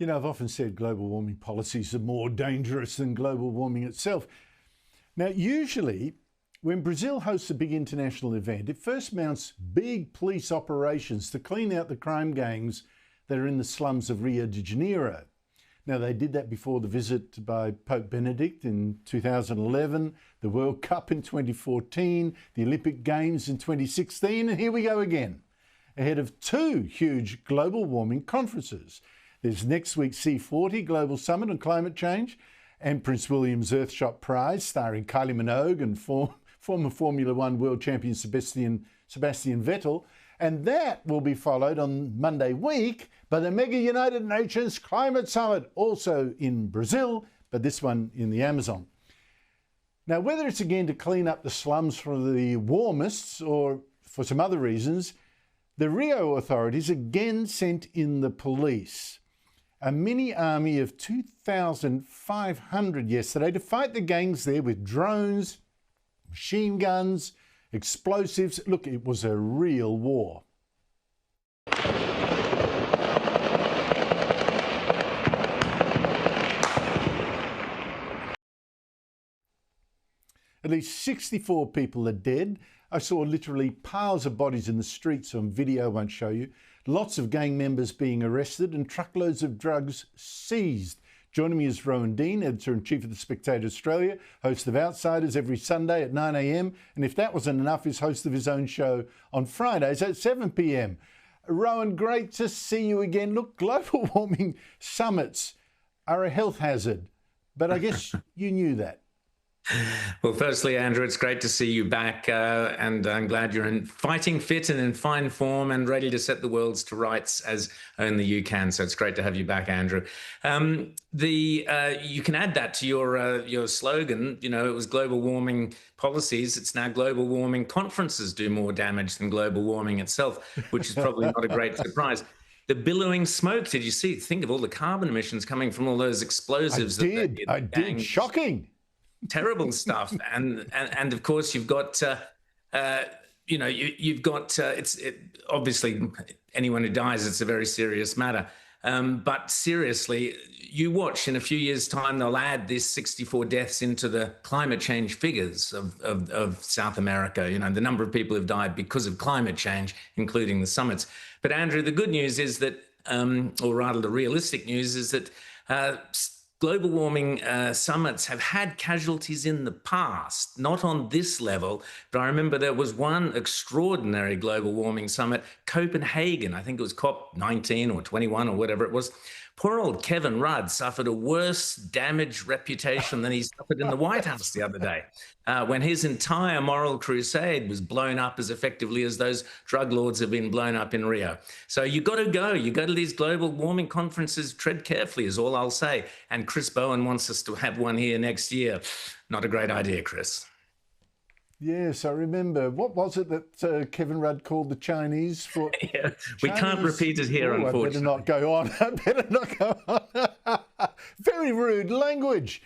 You know, I've often said global warming policies are more dangerous than global warming itself. Now, usually, when Brazil hosts a big international event, it first mounts big police operations to clean out the crime gangs that are in the slums of Rio de Janeiro. Now, they did that before the visit by Pope Benedict in 2011, the World Cup in 2014, the Olympic Games in 2016, and here we go again, ahead of two huge global warming conferences. There's next week's C40 Global Summit on Climate Change and Prince William's Earthshot Prize, starring Kylie Minogue and former Formula One world champion Sebastian Vettel. And that will be followed on Monday week by the Mega United Nations Climate Summit, also in Brazil, but this one in the Amazon. Now, whether it's again to clean up the slums for the warmists or for some other reasons, the Rio authorities again sent in the police. A mini army of 2,500 yesterday to fight the gangs there with drones, machine guns, explosives. Look, it was a real war. At least 64 people are dead. I saw literally piles of bodies in the streets on video I won't show you. Lots of gang members being arrested and truckloads of drugs seized. Joining me is Rowan Dean, Editor-in-Chief of The Spectator Australia, host of Outsiders every Sunday at 9 a.m. And if that wasn't enough, is host of his own show on Fridays at 7 p.m. Rowan, great to see you again. Look, global warming summits are a health hazard, but I guess you knew that. Well, firstly, Andrew, it's great to see you back, and I'm glad you're in fighting fit and in fine form and ready to set the world to rights as only you can. So it's great to have you back, Andrew. You can add that to your slogan. You know, it was global warming policies. It's now global warming conferences do more damage than global warming itself, which is probably not a great surprise. The billowing smoke, did you see? Think of all the carbon emissions coming from all those explosives. I did. Shocking. Terrible stuff, and of course you've got obviously anyone who dies, it's a very serious matter. But seriously, you watch in a few years' time they'll add this 64 deaths into the climate change figures of South America. You know, the number of people who've died because of climate change, including the summits. But Andrew, the good news is that, or rather the realistic news is that global warming summits have had casualties in the past, not on this level, but I remember there was one extraordinary global warming summit, Copenhagen, I think it was COP19 or 21 or whatever it was. Poor old Kevin Rudd suffered a worse damaged reputation than he suffered in the White House the other day, when his entire moral crusade was blown up as effectively as those drug lords have been blown up in Rio. So you got to go to these global warming conferences, tread carefully is all I'll say. And Chris Bowen wants us to have one here next year. Not a great idea, Chris. Yes, I remember. What was it that Kevin Rudd called the Chinese for? Yeah, we can't repeat it here, unfortunately. I better not go on. I better not go on. Very rude language.